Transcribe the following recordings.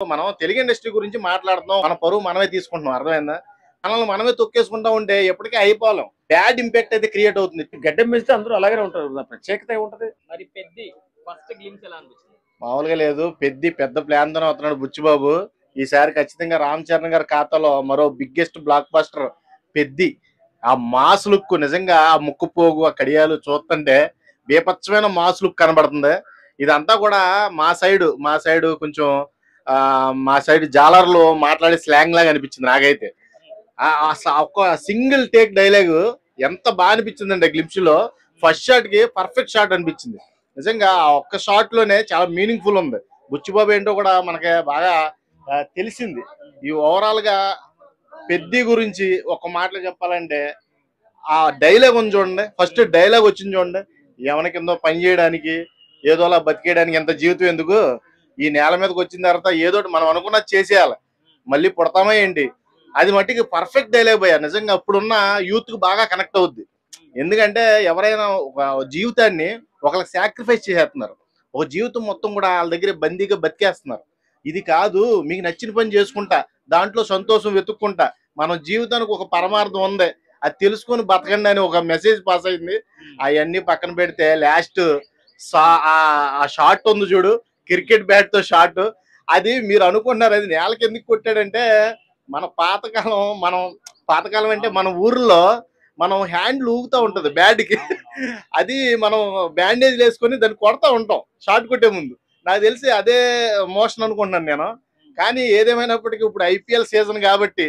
మనం తెలుగు ఇండస్ట్రీ గురించి మాట్లాడుతున్నాం. మన పరువు మనమే తీసుకుంటున్నాం. అర్థమైందా? మనల్ని మనమే తొక్కేసుకుంటా ఉంటే ఎప్పటికీ అయిపోలేం. బ్యాడ్ ఇంపాక్ట్ అయితే క్రియేట్ అవుతుంది. గడ్డం పెంచితే అందరూ అలాగే ఉంటారు. ప్రత్యేకత ఏముంటది? మరి పెద్ది ఫస్ట్ గ్లిమ్స్ ఎలా అనిపించింది? మామూలుగా లేదు. పెద్ద ప్లాన్ తోనే వస్తున్నాడు బుచ్చిబాబు. ఈసారి ఖచ్చితంగా రామ్ చరణ్ గారి ఖాతాలో మరో బిగ్గెస్ట్ బ్లాక్ బస్టర్ పెద్ది. ఆ మాస్ లుక్ నిజంగా ఆ ముక్కు పోగు ఆ కడియాలు చూస్తుంటే బీభత్సమైన మాస్ లుక్ కనబడుతుంది. ఇదంతా కూడా మా సైడ్ కొంచెం మా సైడ్ జాలర్లు మాట్లాడే స్లాంగ్ లాగా అనిపించింది నాకైతే. ఒక్క సింగిల్ టేక్ డైలాగ్ ఎంత బాగా అనిపించిందంటే గ్లిమ్స్ లో ఫస్ట్ షాట్ కి పర్ఫెక్ట్ షాట్ అనిపించింది. నిజంగా ఆ ఒక్క షాట్ లోనే చాలా మీనింగ్ఫుల్ ఉంది. బుచ్చిబాబు ఏంటో కూడా మనకి బాగా తెలిసింది. ఈ ఓవరాల్ గా పెద్ది గురించి ఒక మాటలో చెప్పాలంటే ఆ డైలాగ్ ఉంది చూడండి. ఫస్ట్ డైలాగ్ వచ్చింది చూడండి. ఎవరి కిందో పని చేయడానికి ఏదోలా బతికేయడానికి ఎంత జీవితం ఎందుకు, ఈ నేల మీదకి వచ్చిన తర్వాత ఏదోటి మనం అనుకున్నది చేసేయాలి, మళ్ళీ పుడతామా ఏంటి, అది మట్టికి పర్ఫెక్ట్ డైలాగ్ పోయా. నిజంగా అప్పుడున్న యూత్ కు బాగా కనెక్ట్ అవుద్ది. ఎందుకంటే ఎవరైనా ఒక జీవితాన్ని ఒకరికి సాక్రిఫైస్ చేసేస్తున్నారు. ఒక జీవితం మొత్తం కూడా వాళ్ళ దగ్గర బందీగా బతికేస్తున్నారు. ఇది కాదు, మీకు నచ్చిన పని చేసుకుంటా దాంట్లో సంతోషం వెతుక్కుంటా మనం జీవితానికి ఒక పరమార్థం ఉంది, అది తెలుసుకొని బతకండి అని ఒక మెసేజ్ పాస్ అయింది. అవన్నీ పక్కన పెడితే లాస్ట్ ఆ షాట్ ఉంది చూడు, క్రికెట్ బ్యాట్ తో షాట్, అది మీరు అనుకుంటున్నారు అది నేలకి ఎందుకు కొట్టాడంటే పాతకాలం అంటే మన ఊర్లో మనం హ్యాండ్లు ఊగుతూ ఉంటది బ్యాట్కి, అది మనం బ్యాండేజ్ వేసుకొని దాన్ని కొడతా ఉంటాం షాట్ కొట్టే ముందు. నాకు తెలిసి అదే మోషన్ అనుకుంటున్నాను నేను. కానీ ఏదేమైనప్పటికీ ఇప్పుడు ఐపీఎల్ సీజన్ కాబట్టి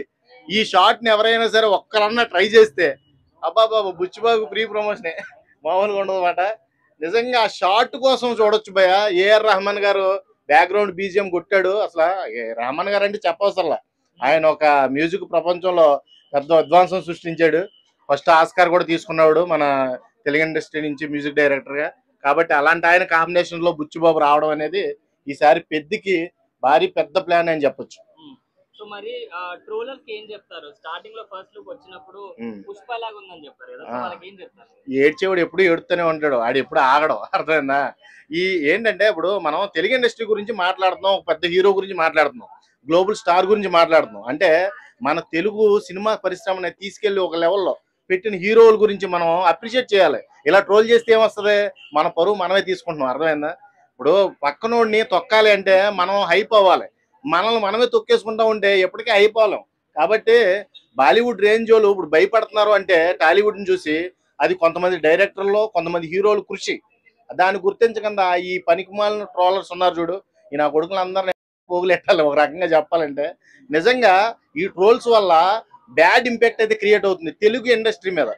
ఈ షాట్ ని ఎవరైనా సరే ఒక్కరన్నా ట్రై చేస్తే అబ్బాబాబు బుచ్చిబాబు ప్రీ ప్రమోషనే మామూలుగా ఉండదన్నమాట. నిజంగా ఆ షాట్ కోసం చూడొచ్చు భయ. ఏఆర్ రెహమాన్ గారు బ్యాక్గ్రౌండ్ బీజిఎం కొట్టాడు. అసలు రెహమాన్ గారు అంటే చెప్పవసరలా, ఆయన ఒక మ్యూజిక్ ప్రపంచంలో పెద్ద అద్వాంసం సృష్టించాడు. ఫస్ట్ ఆస్కార్ కూడా తీసుకున్నాడు మన తెలుగు ఇండస్ట్రీ నుంచి మ్యూజిక్ డైరెక్టర్ గా. కాబట్టి అలాంటి ఆయన కాంబినేషన్ లో బుచ్చిబాబు రావడం అనేది ఈసారి పెద్దికి భారీ పెద్ద ప్లాన్ అని చెప్పొచ్చు. సో మరి ట్రోలర్స్ ఏం చెప్తారు? స్టార్టింగ్ లో ఫస్ట్ లుక్ వచ్చినప్పుడు పుష్ప లాగా ఉందని చెప్పారు కదా, వాళ్ళకి ఏం చెప్తారు? ఏడ్చేవాడు ఎప్పుడు ఏడుతూనే ఉంటాడు, ఆడు ఎప్పుడు ఆగడం. అర్థమైందా? ఈ ఏంటంటే ఇప్పుడు మనం తెలుగు ఇండస్ట్రీ గురించి మాట్లాడుతున్నాం, ఒక పెద్ద హీరో గురించి మాట్లాడుతున్నాం, గ్లోబల్ స్టార్ గురించి మాట్లాడుతున్నాం. అంటే మన తెలుగు సినిమా పరిశ్రమని తీసుకెళ్లి ఒక లెవెల్లో పెట్టిన హీరోల గురించి మనం అప్రిషియేట్ చేయాలి. ఇలా ట్రోల్ చేస్తే ఏమొస్తుంది, మన పరువు మనమే తీసుకుంటున్నాం. అర్థమైందా? ఇప్పుడు పక్కనోడిని తొక్కాలి అంటే మనం హైప్ అవ్వాలి, మనల్ని మనమే తొక్కేసుకుంటా ఉంటే ఎప్పటికీ అయిపోలేం. కాబట్టి బాలీవుడ్ రేంజ్ వాళ్ళు ఇప్పుడు భయపడుతున్నారు అంటే టాలీవుడ్ ని చూసి, అది కొంతమంది డైరెక్టర్లు కొంతమంది హీరోలు కృషి. దాన్ని గుర్తించకుండా ఈ పనికిమాలిన ట్రోలర్స్ ఉన్నారు చూడు, ఈ నా కొడుకులందరినీ పోగులెట్టాలి ఒక రకంగా చెప్పాలంటే. నిజంగా ఈ ట్రోల్స్ వల్ల బ్యాడ్ ఇంపాక్ట్ అయితే క్రియేట్ అవుతుంది తెలుగు ఇండస్ట్రీ మీద.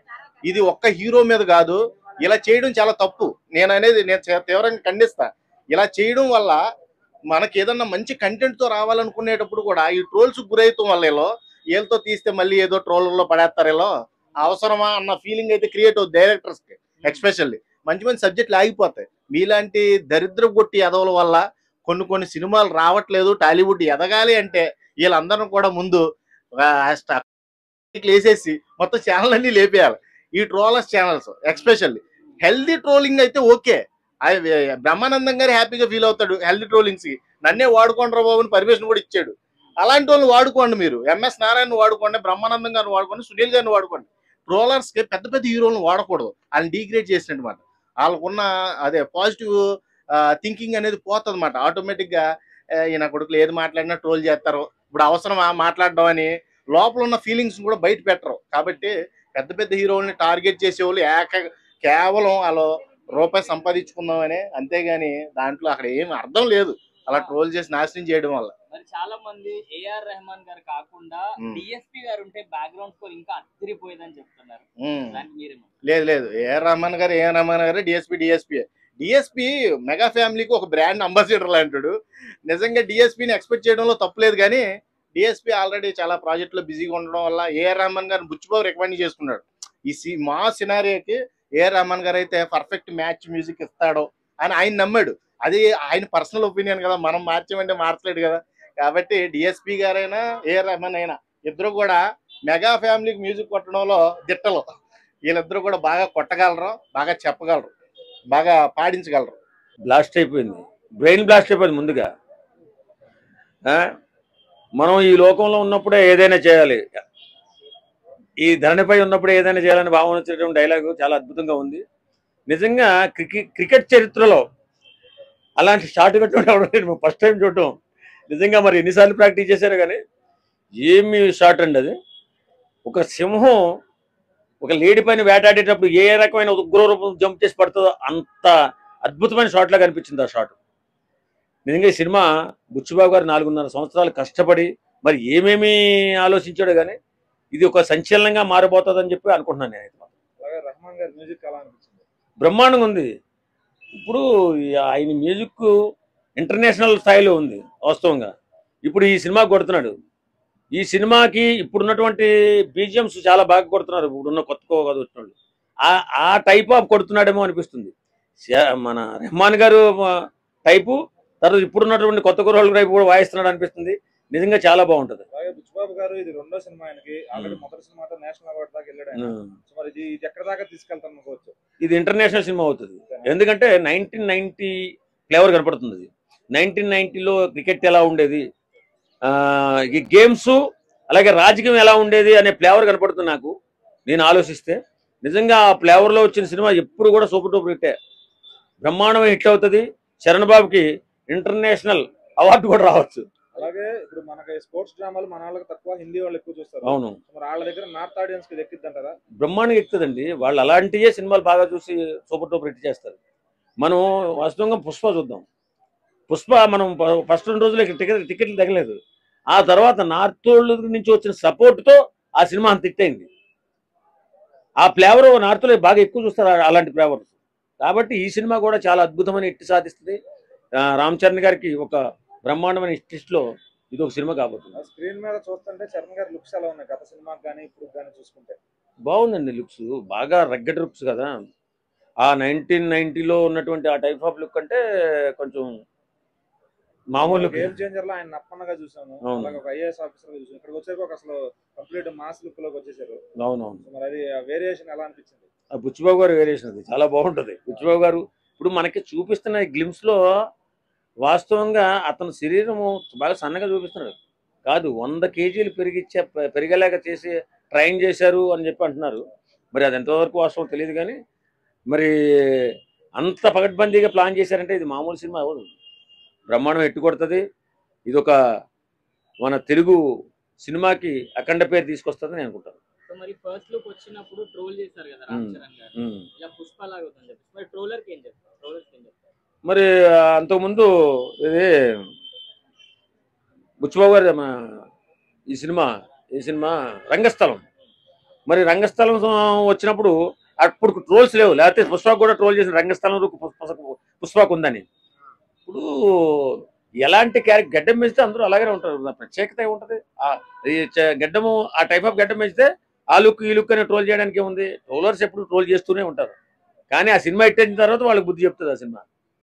ఇది ఒక్క హీరో మీద కాదు, ఇలా చేయడం చాలా తప్పు. నేను తీవ్రంగా ఖండిస్తా. ఇలా చేయడం వల్ల మనకి ఏదన్నా మంచి కంటెంట్ తో రావాలనుకునేటప్పుడు కూడా ఈ ట్రోల్స్ గురవుతాం వల్ల వీళ్ళతో తీస్తే మళ్ళీ ఏదో ట్రోలర్లో పడేస్తారు, ఇలా అవసరమా అన్న ఫీలింగ్ అయితే క్రియేట్ అవుతుంది డైరెక్టర్స్ కి. ఎక్స్పెషల్లీ మంచి మంచి సబ్జెక్టులు ఆగిపోతాయి. మీలాంటి దరిద్ర కొట్టి ఎదవల వల్ల కొన్ని సినిమాలు రావట్లేదు. టాలీవుడ్ ఎదగాలి అంటే వీళ్ళందరం కూడా ముందు వేసేసి మొత్తం ఛానల్ అన్ని లేపేయాలి. ఈ trollers channels especially healthy trolling అయితే ఓకే, బ్రహ్మానందం గారు హ్యాపీగా ఫీల్ అవుతాడు హెల్దీ ట్రోలింగ్స్ కి. నన్నే వాడుకోండి బాబు అని పర్మిషన్ కూడా ఇచ్చాడు. అలాంటి వాళ్ళు వాడుకోండి, మీరు ఎంఎస్ నారాయణ వాడుకోండి, బ్రహ్మానందం గారిని వాడుకోండి, సునీల్ గారిని వాడుకోండి. ట్రోలర్స్ కి పెద్ద పెద్ద హీరోలను వాడకూడదు, వాళ్ళని డీగ్రేడ్ చేసినమాట. వాళ్ళకున్న అదే పాజిటివ్ థింకింగ్ అనేది పోతుంది అనమాట. ఆటోమేటిక్ గా ఈయన కొడుకులు ఏది మాట్లాడినా ట్రోల్ చేస్తారు. ఇప్పుడు అవసరమా మాట్లాడడం అని లోపల ఉన్న ఫీలింగ్స్ కూడా బయట పెట్టరు. కాబట్టి పెద్ద హీరోల్ని టార్గెట్ చేసేవాళ్ళు కేవలం వాళ్ళు రూపాయి సంపాదించుకుందామని, అంతేగాని దాంట్లో అక్కడ ఏమి అర్థం లేదు అలా ట్రోల్ చేసి నాశనం చేయడం వల్ల. మరి చాలా మంది ఏఆర్ రెహమాన్ గారు కాకుండా డిఎస్పీ గారు ఉంటే బ్యాక్గ్రౌండ్ స్కోర్ ఇంకా అదిరిపోయేదని చెప్తున్నారు. లేదు, ఏఆర్ రెహమాన్ గారు డిఎస్పీ మెగా ఫ్యామిలీకి ఒక బ్రాండ్ అంబాసిడర్ లాంటాడు. నిజంగా డిఎస్పీని ఎక్స్పెక్ట్ చేయడంలో తప్పులేదు, కానీ డిఎస్పీ ఆల్రెడీ చాలా ప్రాజెక్టులో బిజీగా ఉండడం వల్ల ఏఆర్ రెహమాన్ గారిని బుచ్చిబాబు రికమెండ్ చేసుకున్నాడు. మా సినారియోకి ఏఆర్ రెహమాన్ గారు అయితే పర్ఫెక్ట్ మ్యాచ్ మ్యూజిక్ ఇస్తాడు అని ఆయన నమ్మాడు. అది ఆయన పర్సనల్ ఒపీనియన్ కదా, మనం మార్చామంటే మార్చలేడు కదా. కాబట్టి డిఎస్పీ గారైనా ఏఆర్ రెహమాన్ అయినా ఇద్దరు కూడా మెగా ఫ్యామిలీకి మ్యూజిక్ కొట్టడంలో దిట్టలు. వీళ్ళిద్దరూ కూడా బాగా కొట్టగలరు, బాగా చెప్పగలరు, బాగా పాడించగలరు. బ్లాస్ట్ అయిపోయింది, బ్రెయిన్ బ్లాస్ట్ అయిపోయింది ముందుగా. మనం ఈ లోకంలో ఉన్నప్పుడే ఏదైనా చేయాలి, ఈ ధరణిపై ఉన్నప్పుడే ఏదైనా చేయాలని భావన వచ్చేటువంటి డైలాగు చాలా అద్భుతంగా ఉంది. నిజంగా క్రికెట్ చరిత్రలో అలాంటి షాట్ కట్టడం ఫస్ట్ టైం చూడటం. నిజంగా మరి ఎన్నిసార్లు ప్రాక్టీస్ చేశారో కానీ ఏమి షాట్ అండి అది. ఒక సింహం ఒక లేడీ పైన వేటాడేటప్పుడు ఏ రకమైన ఉగ్రరూపం జంప్ చేసి పడుతుందో అంత అద్భుతమైన షాట్ లాగా అనిపించింది ఆ షాట్. నిజంగా ఈ సినిమా బుచ్చిబాబు గారు 4.5 సంవత్సరాలు కష్టపడి మరి ఏమేమి ఆలోచించాడో కానీ ఇది ఒక సంచలనంగా మారిపోతుందని చెప్పి అనుకుంటున్నాను నేను. రెహమాన్ గారి మ్యూజిక్ ఎలా అనిపించింది? బ్రహ్మాండంగా ఉంది. ఇప్పుడు ఆయన మ్యూజిక్ ఇంటర్నేషనల్ స్థాయిలో ఉంది వాస్తవంగా. ఇప్పుడు ఈ సినిమా కొడుతున్నాడు. ఈ సినిమాకి ఇప్పుడున్నటువంటి బీజిఎంస్ చాలా బాగా కొడుతున్నారు ఇప్పుడున్న కొత్త వచ్చినోళ్ళు. ఆ టైప్ ఆఫ్ కొడుతున్నాడేమో అనిపిస్తుంది. మన రెహమాన్ గారు టైపు తర్వాత ఇప్పుడున్నటువంటి కొత్త కుర్రోళ్ళ టైపు కూడా వాయిస్తున్నాడు అనిపిస్తుంది. నిజంగా చాలా బాగుంటది. బుచ్చిబాబు గారు ఇది 2వ సినిమా ఆయనకి. ఆల్రెడీ మొదటి సినిమాతో నేషనల్ అవార్డు దాకా వెళ్ళాడు. మరి ఇది ఎక్కడ దాకా తీసుకెళ్తాను అనుకోవచ్చు? ఇది ఇంటర్నేషనల్ సినిమా అవుతుంది. ఎందుకంటే 1990 ఫ్లేవర్ కనపడుతుంది. అది 1990లో క్రికెట్ ఎలా ఉండేది, ఈ గేమ్స్ అలాగే రాజకీయం ఎలా ఉండేది అనే ఫ్లేవర్ కనపడుతుంది నాకు. నేను ఆలోచిస్తే నిజంగా ఆ ఫ్లేవర్లో వచ్చిన సినిమా ఎప్పుడు కూడా సూపర్ డూపర్ హిట్టే, బ్రహ్మాండమైన హిట్ అవుతుంది. చరణ్ బాబుకి ఇంటర్నేషనల్ అవార్డు కూడా రావచ్చు. అలాగే ఇప్పుడు మనకి స్పోర్ట్స్ డ్రామాలు మన వాళ్ళకి తక్కువ, హిందీ వాళ్ళు ఎక్కువ చూస్తారు. అవును, మరి వాళ్ళ దగ్గర నార్త్ ఆడియన్స్ కి ఎక్కిద్దంటారా? బ్రహ్మాండంగా ఎక్కుతుందండి. వాళ్ళు అలాంటివే సినిమాలు బాగా చూసి సూపర్ డూపర్ హిట్ చేస్తారు. మనం వాస్తవంగా పుష్ప చూద్దాం. పుష్ప మనం ఫస్ట్ 2 రోజులు టికెట్లు తగలేదు. ఆ తర్వాత నార్త్ నుంచి వచ్చిన సపోర్ట్తో ఆ సినిమా అంత హిట్ అయింది. ఆ ఫ్లేవర్ నార్త్లో బాగా ఎక్కువ చూస్తారు అలాంటి ఫ్లేవర్స్. కాబట్టి ఈ సినిమా కూడా చాలా అద్భుతమైన హిట్ సాధిస్తుంది. రామ్ చరణ్ గారికి ఒక బ్రహ్మాండమైన హిట్ లో ఇది ఒక సినిమా కాబోతుంది. స్క్రీన్ మీద చూస్తుంటే చరణ్ గారి లుక్స్ ఎలా ఉన్నాయి గత సినిమాకి కానీ ఇప్పుడు కానీ చూసుకుంటే? బాగుందండి. లుక్స్ బాగా రగ్గడ్ లుక్స్ కదా. ఆ 1990లో ఉన్నటువంటి ఆ టైప్ ఆఫ్ లుక్ అంటే కొంచెం మామూలు గేమ్ చేంజర్ లో ఆయన నప్పనగా చూసాము, అలాగే ఒక ఐఏఎస్ ఆఫీసర్ చూసాము. ఇక్కడికి వచ్చాక ఒక అసలు కంప్లీట్ మాస్ లుక్ లోకి వచ్చేసారు. అవునవును. మరి అది వేరియేషన్ ఎలా అనిపించింది? ఆ బుచ్చిబాబు గారు వేరియేషన్ అది చాలా బాగుంటుంది. బుచ్చిబాబు గారు ఇప్పుడు మనకి చూపిస్తున్న గ్లిమ్స్ లో వాస్తవంగా అతని శరీరము బాగా సన్నగా చూపిస్తున్నాడు కాదు, 100 కేజీలు పెరిగేలాగా చేసి ట్రైన్ చేశారు అని చెప్పి అంటున్నారు. మరి అది ఎంతవరకు వాస్తవం తెలియదు కానీ మరి అంత పకడ్బందీగా ప్లాన్ చేశారంటే ఇది మామూలు సినిమా అవ్వదు. బ్రహ్మాండం ఎట్టు కొడుతుంది. ఇది ఒక మన తెలుగు సినిమాకి అఖండ పేరు తీసుకొస్తుంది నేను అనుకుంటాను. మరి ఫస్ట్ లుక్ వచ్చినప్పుడు ట్రోల్ చేశారు కదా రామ్ చరణ్ గారు, ఇలా పుష్ప లాగా అవుతుందని చెప్పి. మరి ట్రోలర్ కి ఏం చెప్తారు? మరి అంతకుముందు ఇది బుచ్చిబాబు గారు ఈ సినిమా రంగస్థలం. మరి రంగస్థలం వచ్చినప్పుడు అప్పుడు ట్రోల్స్ లేవు, లేకపోతే పుష్పకు కూడా ట్రోల్ చేసిన రంగస్థలం పుష్పకు ఉందని. ఇప్పుడు ఎలాంటి గడ్డం పెంచితే అందరూ అలాగే ఉంటారు. ప్రత్యేకత ఉంటుంది. గడ్డము ఆ టైప్ ఆఫ్ గడ్డం పెంచితే ఆ లుక్ ఈ లుక్ అని ట్రోల్ చేయడానికి ఏముంది? ట్రోలర్స్ ఎప్పుడు ట్రోల్ చేస్తూనే ఉంటారు. కానీ ఆ సినిమా హిట్ అయిన తర్వాత వాళ్ళకి బుద్ధి చెప్తుంది ఆ సినిమా.